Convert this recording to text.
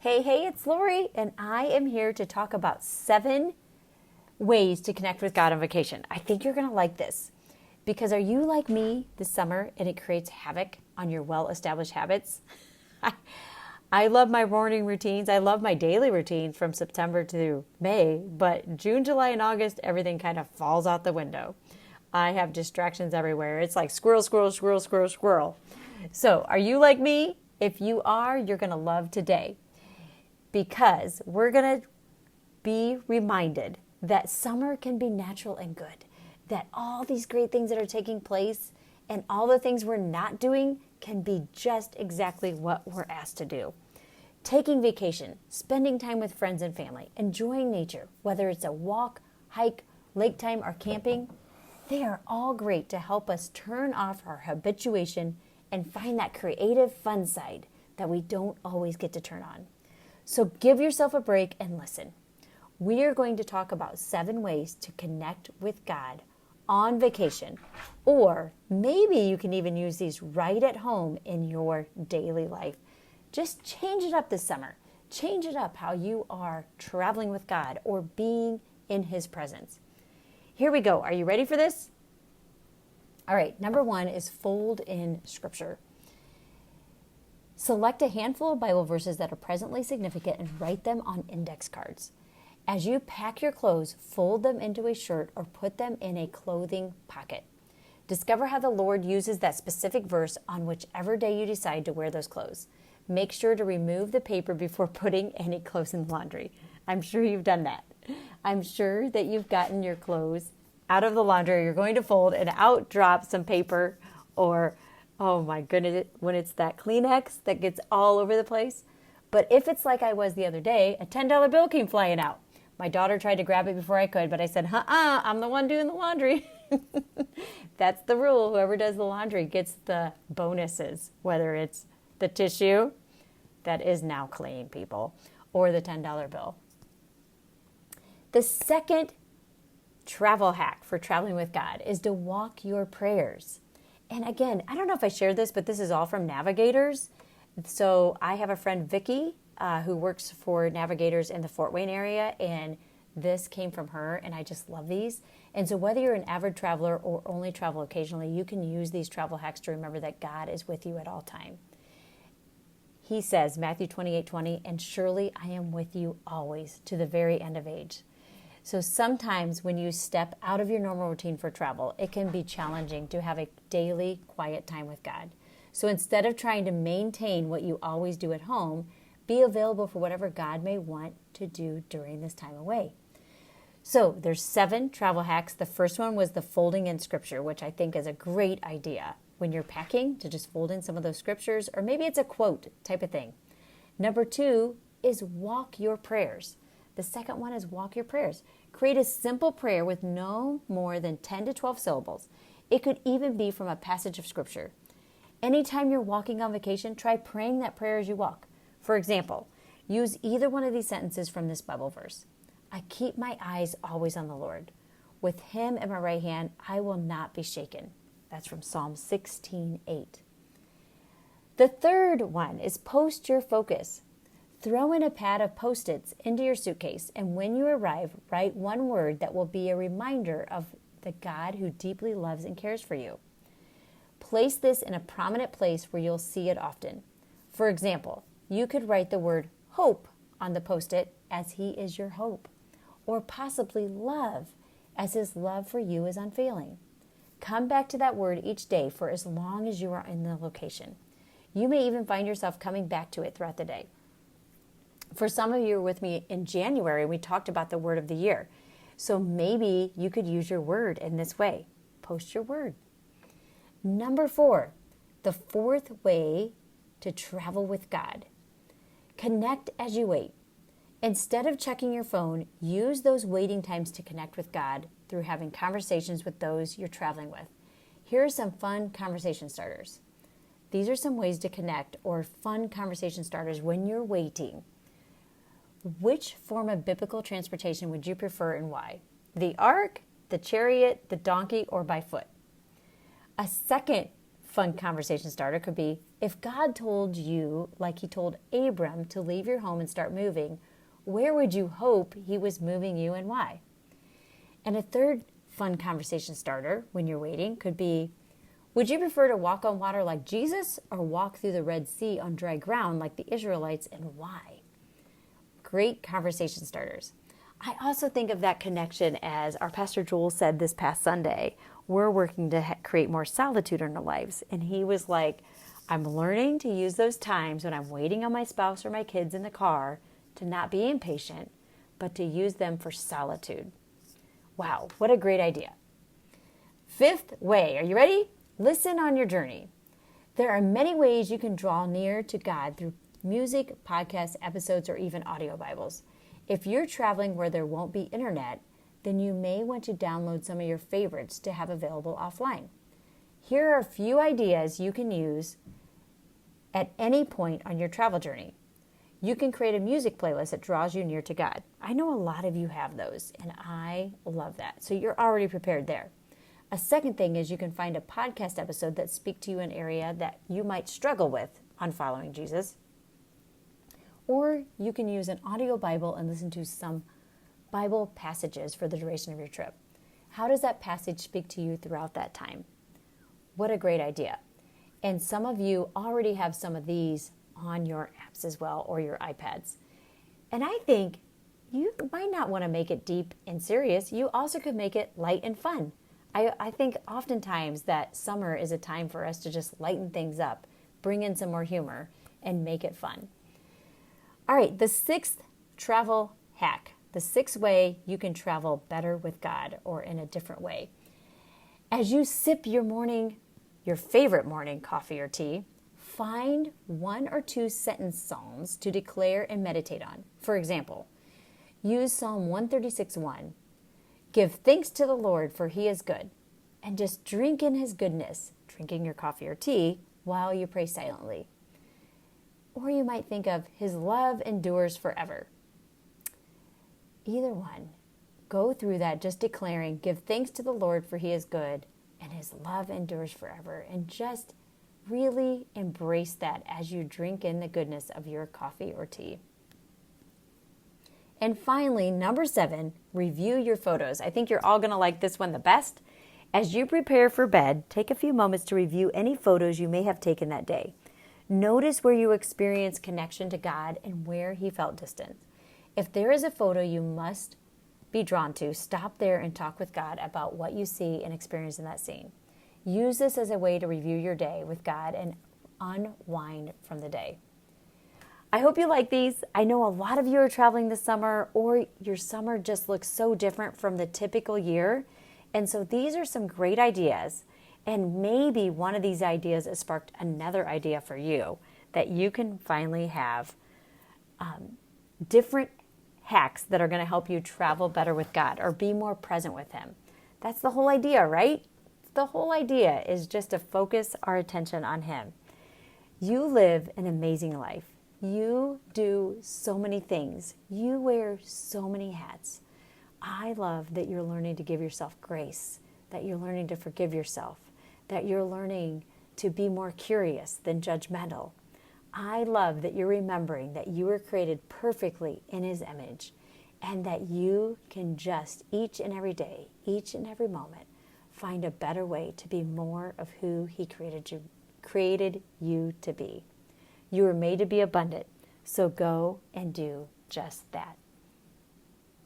Hey, it's Lori, and I am here to talk about 7 ways to connect with God on vacation. I think you're going to like this because are you like me this summer and it creates havoc on your well-established habits? I love my morning routines. I love my daily routines from September to May, but June, July, and August, everything kind of falls out the window. I have distractions everywhere. It's like squirrel, squirrel, squirrel, squirrel, squirrel. So are you like me? If you are, you're going to love today, because we're going to be reminded that summer can be natural and good, that all these great things that are taking place and all the things we're not doing can be just exactly what we're asked to do. Taking vacation, spending time with friends and family, enjoying nature, whether it's a walk, hike, lake time, or camping, they are all great to help us turn off our habituation and find that creative fun side that we don't always get to turn on. So give yourself a break and listen. We are going to talk about 7 ways to connect with God on vacation, or maybe you can even use these right at home in your daily life. Just change it up this summer. Change it up how you are traveling with God or being in His presence. Here we go. Are you ready for this? All right, number 1 is fold in Scripture. Select a handful of Bible verses that are presently significant and write them on index cards. As you pack your clothes, fold them into a shirt or put them in a clothing pocket. Discover how the Lord uses that specific verse on whichever day you decide to wear those clothes. Make sure to remove the paper before putting any clothes in the laundry. I'm sure you've done that. I'm sure that you've gotten your clothes out of the laundry. You're going to fold and out drops some paper, or oh my goodness, when it's that Kleenex that gets all over the place. But if it's like I was the other day, a $10 bill came flying out. My daughter tried to grab it before I could, but I said, I'm the one doing the laundry. That's the rule. Whoever does the laundry gets the bonuses, whether it's the tissue that is now clean, people, or the $10 bill. The second travel hack for traveling with God is to walk your prayers. And again, I don't know if I shared this, but this is all from Navigators. So I have a friend, Vicki, who works for Navigators in the Fort Wayne area, and this came from her, and I just love these. And so whether you're an avid traveler or only travel occasionally, you can use these travel hacks to remember that God is with you at all time. He says, Matthew 28:20, and surely I am with you always to the very end of age. So sometimes when you step out of your normal routine for travel, it can be challenging to have a daily quiet time with God. So instead of trying to maintain what you always do at home, be available for whatever God may want to do during this time away. So there's 7 travel hacks. The first one was the folding in Scripture, which I think is a great idea when you're packing, to just fold in some of those scriptures, or maybe it's a quote type of thing. Number 2 is walk your prayers. The second one is walk your prayers. Create a simple prayer with no more than 10 to 12 syllables. It could even be from a passage of Scripture. Anytime you're walking on vacation, try praying that prayer as you walk. For example, use either one of these sentences from this Bible verse. I keep my eyes always on the Lord. With Him at my right hand, I will not be shaken. That's from Psalm 16:8. The third one is post your focus. Throw in a pad of Post-its into your suitcase, and when you arrive, write one word that will be a reminder of the God who deeply loves and cares for you. Place this in a prominent place where you'll see it often. For example, you could write the word hope on the Post-it, as He is your hope, or possibly love, as His love for you is unfailing. Come back to that word each day for as long as you are in the location. You may even find yourself coming back to it throughout the day. For some of you who were with me in January, we talked about the word of the year. So maybe you could use your word in this way. Post your word. Number 4, the fourth way to travel with God. Connect as you wait. Instead of checking your phone, use those waiting times to connect with God through having conversations with those you're traveling with. Here are some fun conversation starters. These are some ways to connect, or fun conversation starters when you're waiting. Which form of biblical transportation would you prefer and why? The ark, the chariot, the donkey, or by foot? A second fun conversation starter could be, if God told you, like he told Abram, to leave your home and start moving, where would you hope he was moving you and why? And a third fun conversation starter when you're waiting could be, would you prefer to walk on water like Jesus or walk through the Red Sea on dry ground like the Israelites, and why? Great conversation starters. I also think of that connection as our Pastor Joel said this past Sunday. We're working to create more solitude in our lives. And he was like, I'm learning to use those times when I'm waiting on my spouse or my kids in the car to not be impatient, but to use them for solitude. Wow, what a great idea. Fifth way, are you ready? Listen on your journey. There are many ways you can draw near to God through music, podcasts, episodes, or even audio Bibles. If you're traveling where there won't be internet, then you may want to download some of your favorites to have available offline. Here are a few ideas you can use at any point on your travel journey. You can create a music playlist that draws you near to God. I know a lot of you have those, and I love that. So you're already prepared there. A second thing is you can find a podcast episode that speaks to you in an area that you might struggle with on following Jesus. Or you can use an audio Bible and listen to some Bible passages for the duration of your trip. How does that passage speak to you throughout that time? What a great idea. And some of you already have some of these on your apps as well, or your iPads. And I think you might not want to make it deep and serious. You also could make it light and fun. I think oftentimes that summer is a time for us to just lighten things up, bring in some more humor, and make it fun. All right, the sixth travel hack, the sixth way you can travel better with God or in a different way. As you sip your favorite morning coffee or tea, find 1 or 2 sentence psalms to declare and meditate on. For example, use Psalm 136:1. Give thanks to the Lord, for he is good. And just drink in his goodness, drinking your coffee or tea, while you pray silently. Or you might think of his love endures forever. Either one. Go through that just declaring, give thanks to the Lord, for he is good, and his love endures forever. And just really embrace that as you drink in the goodness of your coffee or tea. And finally, number 7, review your photos. I think you're all going to like this one the best. As you prepare for bed, take a few moments to review any photos you may have taken that day. Notice where you experienced connection to God and where he felt distant. If there is a photo you must be drawn to, stop there and talk with God about what you see and experience in that scene. Use this as a way to review your day with God and unwind from the day. I hope you like these. I know a lot of you are traveling this summer, or your summer just looks so different from the typical year. And so these are some great ideas. And maybe one of these ideas has sparked another idea for you that you can finally have different hacks that are going to help you travel better with God or be more present with him. That's the whole idea, right? The whole idea is just to focus our attention on him. You live an amazing life. You do so many things. You wear so many hats. I love that you're learning to give yourself grace, that you're learning to forgive yourself, that you're learning to be more curious than judgmental. I love that you're remembering that you were created perfectly in his image, and that you can just each and every day, each and every moment, find a better way to be more of who he created you to be. You were made to be abundant, so go and do just that.